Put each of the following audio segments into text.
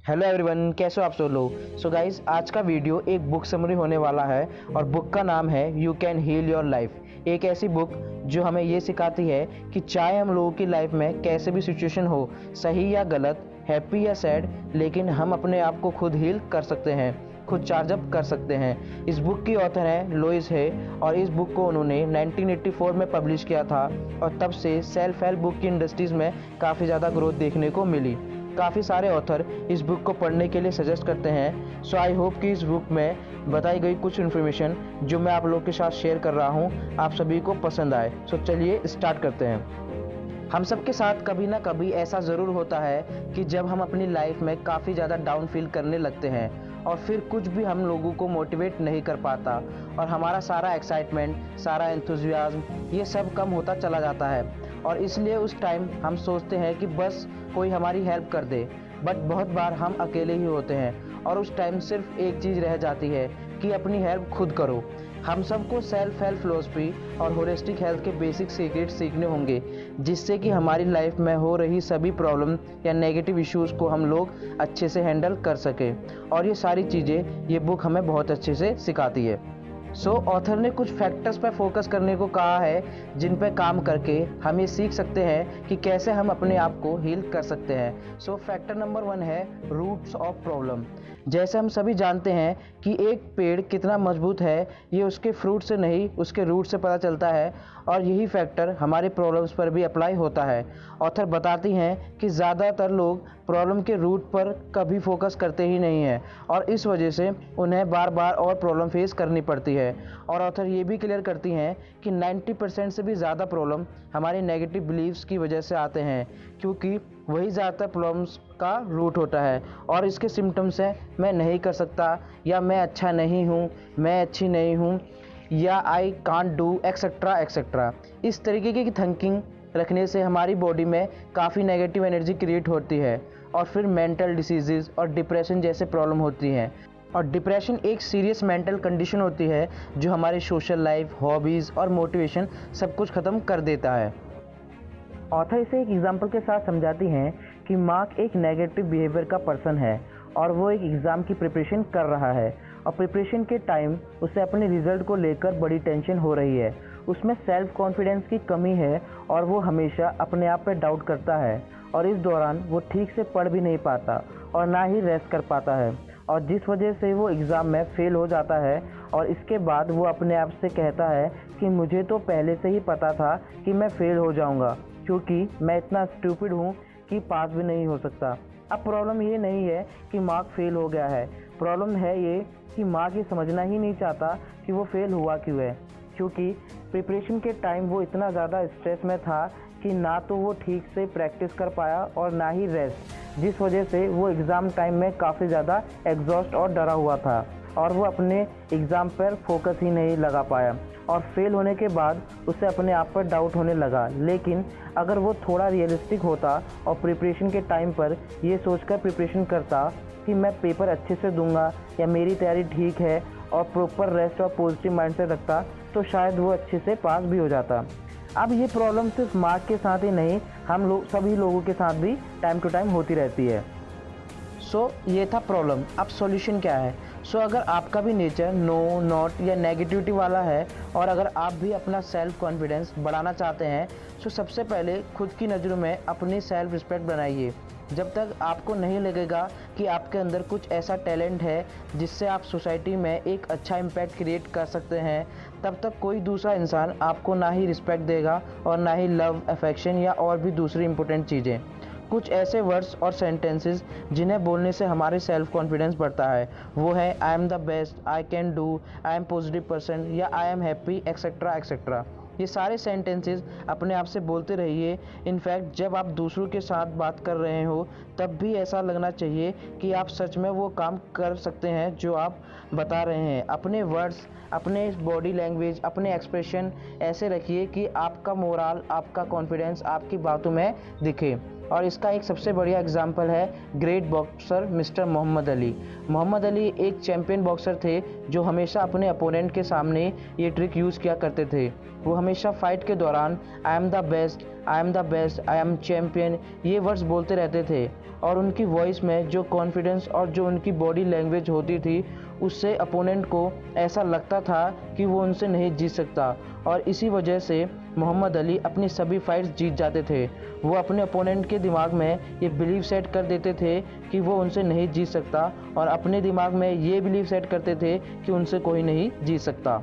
Hello everyone, कैसे हो आप सब लोग। सो गाइस, आज का वीडियो एक बुक समरी होने वाला है और बुक का नाम है you can heal your life. एक ऐसी बुक जो हमें ये सिखाती है कि चाहे हम लोगों की लाइफ में कैसे भी सिचुएशन हो, सही या गलत, हैप्पी या सैड, लेकिन हम अपने आप को खुद हील कर सकते हैं, खुद चार्ज अप कर सकते हैं। इस बुक की ऑथर है लोइस है और इस बुक को उन्होंने 1984 में पब्लिश किया था और तब से सेल्फ हेल्प बुक की इंडस्ट्रीज़ में काफ़ी ज़्यादा ग्रोथ देखने को मिली। काफ़ी सारे ऑथर इस बुक को पढ़ने के लिए सजेस्ट करते हैं। सो आई होप कि इस बुक में बताई गई कुछ इन्फॉर्मेशन जो मैं आप लोगों के साथ शेयर कर रहा हूँ आप सभी को पसंद आए। सो चलिए स्टार्ट करते हैं। हम सबके साथ कभी ना कभी ऐसा ज़रूर होता है कि जब हम अपनी लाइफ में काफ़ी ज़्यादा डाउन फील करने लगते हैं और फिर कुछ भी हम लोगों को मोटिवेट नहीं कर पाता और हमारा सारा एक्साइटमेंट, सारा एंथुजियाज्म ये सब कम होता चला जाता है और इसलिए उस टाइम हम सोचते हैं कि बस कोई हमारी हेल्प कर दे। बट बहुत बार हम अकेले ही होते हैं और उस टाइम सिर्फ एक चीज़ रह जाती है कि अपनी हेल्प खुद करो। हम सबको सेल्फ हेल्प फिलॉसफी और होलिस्टिक हेल्थ के बेसिक सीक्रेट सीखने होंगे जिससे कि हमारी लाइफ में हो रही सभी प्रॉब्लम या नेगेटिव इश्यूज़ को हम लोग अच्छे से हैंडल कर सकें। और ये सारी चीज़ें ये बुक हमें बहुत अच्छे से सिखाती है। ऑथर ने कुछ फैक्टर्स पर फोकस करने को कहा है जिन पर काम करके हम ये सीख सकते हैं कि कैसे हम अपने आप को हील कर सकते हैं। फैक्टर नंबर 1 है रूट्स ऑफ प्रॉब्लम। जैसे हम सभी जानते हैं कि एक पेड़ कितना मजबूत है ये उसके फ्रूट से नहीं उसके रूट से पता चलता है और यही फैक्टर हमारे प्रॉब्लम्स पर भी अप्लाई होता है। ऑथर बताती हैं कि ज़्यादातर लोग प्रॉब्लम के रूट पर कभी फोकस करते ही नहीं हैं और इस वजह से उन्हें बार बार और प्रॉब्लम फेस करनी पड़ती है। और ऑथर ये भी क्लियर करती हैं कि 90% से भी ज़्यादा प्रॉब्लम हमारे नेगेटिव बिलीव्स की वजह से आते हैं क्योंकि वही ज़्यादातर प्रॉब्लम्स का रूट होता है और इसके सिम्टम्स हैं मैं नहीं कर सकता या मैं अच्छा नहीं हूँ, मैं अच्छी नहीं हूँ या I can't do etcetera etcetera. इस तरीके की थिंकिंग रखने से हमारी बॉडी में काफ़ी नेगेटिव एनर्जी क्रिएट होती है और फिर मेंटल डिसीज़ और डिप्रेशन जैसे प्रॉब्लम होती हैं। और डिप्रेशन एक सीरियस मेंटल कंडीशन होती है जो हमारे सोशल लाइफ, हॉबीज़ और मोटिवेशन सब कुछ ख़त्म कर देता है। ऑथर इसे एक एग्जाम्पल के साथ समझाती हैं कि मार्क एक नेगेटिव बिहेवियर का पर्सन है और वो एक एग्ज़ाम की प्रिपरेशन कर रहा है और प्रिपरेशन के टाइम उसे अपने रिज़ल्ट को लेकर बड़ी टेंशन हो रही है। उसमें सेल्फ कॉन्फिडेंस की कमी है और वो हमेशा अपने आप पर डाउट करता है और इस दौरान वो ठीक से पढ़ भी नहीं पाता और ना ही रेस्ट कर पाता है और जिस वजह से वो एग्ज़ाम में फ़ेल हो जाता है। और इसके बाद वो अपने आप से कहता है कि मुझे तो पहले से ही पता था कि मैं फ़ेल हो जाऊंगा क्योंकि मैं इतना स्टूपिड हूँ कि पास भी नहीं हो सकता। अब प्रॉब्लम ये नहीं है कि मार्क फ़ेल हो गया है, प्रॉब्लम है ये कि मार्क ये समझना ही नहीं चाहता कि वो फ़ेल हुआ क्यों है, क्योंकि प्रिपरेशन के टाइम वो इतना ज़्यादा स्ट्रेस में था कि ना तो वो ठीक से प्रैक्टिस कर पाया और ना ही रेस्ट, जिस वजह से वो एग्ज़ाम टाइम में काफ़ी ज़्यादा एग्जॉस्ट और डरा हुआ था और वो अपने एग्ज़ाम पर फोकस ही नहीं लगा पाया और फेल होने के बाद उसे अपने आप पर डाउट होने लगा। लेकिन अगर वो थोड़ा रियलिस्टिक होता और प्रिपरेशन के टाइम पर ये सोचकर प्रिपरेशन करता कि मैं पेपर अच्छे से दूंगा या मेरी तैयारी ठीक है और प्रॉपर रेस्ट और पॉजिटिव माइंड से रखता तो शायद वो अच्छे से पास भी हो जाता। अब ये प्रॉब्लम सिर्फ मार्क के साथ ही नहीं, हम लोग सभी लोगों के साथ भी टाइम टू टाइम होती रहती है। ये था प्रॉब्लम। अब सॉल्यूशन क्या है? अगर आपका भी नेचर नो, नॉट या नेगेटिविटी वाला है और अगर आप भी अपना सेल्फ कॉन्फिडेंस बढ़ाना चाहते हैं सबसे पहले खुद की नज़रों में अपनी सेल्फ रिस्पेक्ट बनाइए। जब तक आपको नहीं लगेगा कि आपके अंदर कुछ ऐसा टैलेंट है जिससे आप सोसाइटी में एक अच्छा इम्पैक्ट क्रिएट कर सकते हैं, तब तक कोई दूसरा इंसान आपको ना ही रिस्पेक्ट देगा और ना ही लव, अफेक्शन या और भी दूसरी इंपॉर्टेंट चीज़ें। कुछ ऐसे वर्ड्स और सेंटेंसेस जिन्हें बोलने से हमारे सेल्फ कॉन्फिडेंस बढ़ता है वो है I am the best, I can do, I am positive person या I am happy etcetera etcetera. ये सारे सेंटेंसेस अपने आप से बोलते रहिए। इनफैक्ट जब आप दूसरों के साथ बात कर रहे हो तब भी ऐसा लगना चाहिए कि आप सच में वो काम कर सकते हैं जो आप बता रहे हैं। अपने वर्ड्स, अपने बॉडी लैंग्वेज, अपने एक्सप्रेशन ऐसे रखिए कि आपका मोरल, आपका कॉन्फिडेंस आपकी बातों में दिखे। और इसका एक सबसे बढ़िया एग्जाम्पल है great boxer mister Muhammad Ali. Muhammad Ali एक चैम्पियन बॉक्सर थे जो हमेशा अपने अपोनेंट के सामने ये ट्रिक यूज़ किया करते थे। वो हमेशा फाइट के दौरान आई am the best, I am the best, I am champion, ये वर्ड्स बोलते रहते थे और उनकी वॉइस में जो कॉन्फिडेंस और जो उनकी बॉडी लैंग्वेज होती थी उससे अपोनेंट को ऐसा लगता था कि वो उनसे नहीं जीत सकता और इसी वजह से मोहम्मद अली अपनी सभी फाइट्स जीत जाते थे। वो अपने अपोनेंट के दिमाग में ये बिलीव सेट कर देते थे कि वो उनसे नहीं जीत सकता और अपने दिमाग में ये बिलीव सेट करते थे कि उनसे कोई नहीं जीत सकता।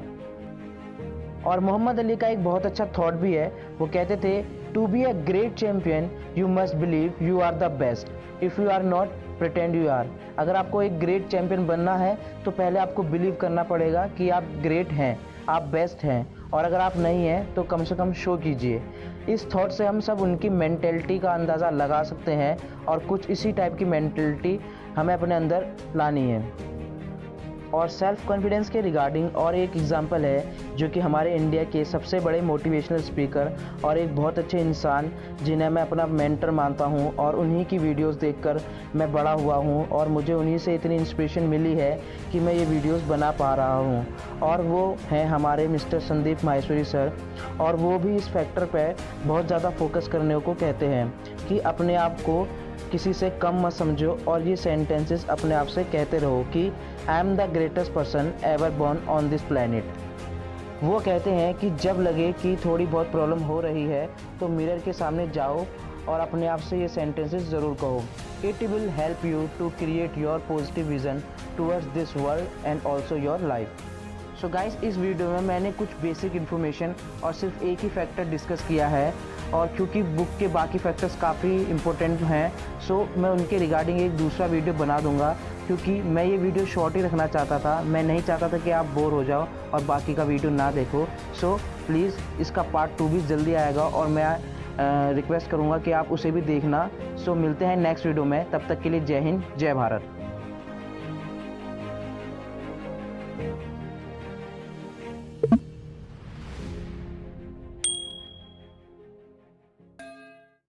और मोहम्मद अली का एक बहुत अच्छा थॉट भी है। वो कहते थे to be a great champion you must believe you are the best, if you are not pretend you are. अगर आपको एक ग्रेट चैम्पियन बनना है तो पहले आपको बिलीव करना पड़ेगा कि आप ग्रेट हैं, आप बेस्ट हैं, और अगर आप नहीं हैं तो कम से कम शो कीजिए। इस थॉट से हम सब उनकी मेंटेलिटी का अंदाज़ा लगा सकते हैं और कुछ इसी टाइप की मेंटेलिटी हमें अपने अंदर लानी है। और सेल्फ कॉन्फिडेंस के रिगार्डिंग और एक एग्जांपल है जो कि हमारे इंडिया के सबसे बड़े मोटिवेशनल स्पीकर और एक बहुत अच्छे इंसान जिन्हें मैं अपना मेंटर मानता हूं और उन्हीं की वीडियोस देखकर मैं बड़ा हुआ हूं और मुझे उन्हीं से इतनी इंस्पिरेशन मिली है कि मैं ये वीडियोस बना पा रहा हूं, और वो हैं हमारे मिस्टर संदीप माहेश्वरी सर। और वो भी इस फैक्टर पर बहुत ज़्यादा फोकस करने को कहते हैं कि अपने आप को किसी से कम मत समझो और ये सेंटेंसेस अपने आप से कहते रहो कि आई am the greatest person ever born on this planet. वो कहते हैं कि जब लगे कि थोड़ी बहुत प्रॉब्लम हो रही है तो मिरर के सामने जाओ और अपने आप से ये सेंटेंसेस ज़रूर कहो। It will help you to create your positive vision towards this world and also your life. So guys, इस वीडियो में मैंने कुछ बेसिक इन्फॉर्मेशन और सिर्फ एक ही फैक्टर डिस्कस किया है, और क्योंकि बुक के बाकी फैक्टर्स काफ़ी इंपॉर्टेंट हैं सो मैं उनके रिगार्डिंग एक दूसरा वीडियो बना दूंगा, क्योंकि मैं ये वीडियो शॉर्ट ही रखना चाहता था। मैं नहीं चाहता था कि आप बोर हो जाओ और बाकी का वीडियो ना देखो। सो प्लीज़ इसका पार्ट 2 भी जल्दी आएगा और मैं रिक्वेस्ट करूँगा कि आप उसे भी देखना। सो मिलते हैं नेक्स्ट वीडियो में, तब तक के लिए जय हिंद, जय भारत।